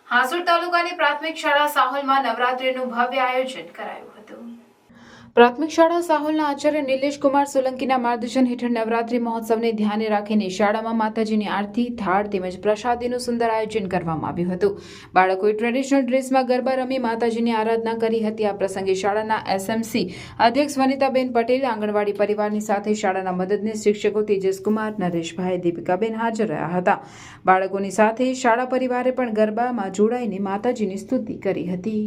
હાસોડ તાલુકાની પ્રાથમિક શાળા સાહોલમાં નવરાત્રીનું ભવ્ય આયોજન કરાયું હતું। પ્રાથમિક શાળા સાહોલના આચાર્ય નિલેશ કુમાર સોલંકીના માર્ગદર્શન હેઠળ નવરાત્રી મહોત્સવને ધ્યાને રાખીને શાળામાં માતાજીની આરતી, થાળ તેમજ પ્રસાદીનું સુંદર આયોજન કરવામાં આવ્યું હતું। બાળકોએ ટ્રેડિશનલ ડ્રેસમાં ગરબા રમી માતાજીની આરાધના કરી હતી। આ પ્રસંગે શાળાના એસએમસી અધ્યક્ષ વનિતાબેન પટેલ, આંગણવાડી પરિવારની સાથે શાળાના મદદનીશ શિક્ષકો તેજસ કુમાર, નરેશભાઈ, દીપિકાબેન હાજર રહ્યા હતા। બાળકોની સાથે શાળા પરિવારે પણ ગરબામાં જોડાઈને માતાજીની સ્તુતિ કરી હતી।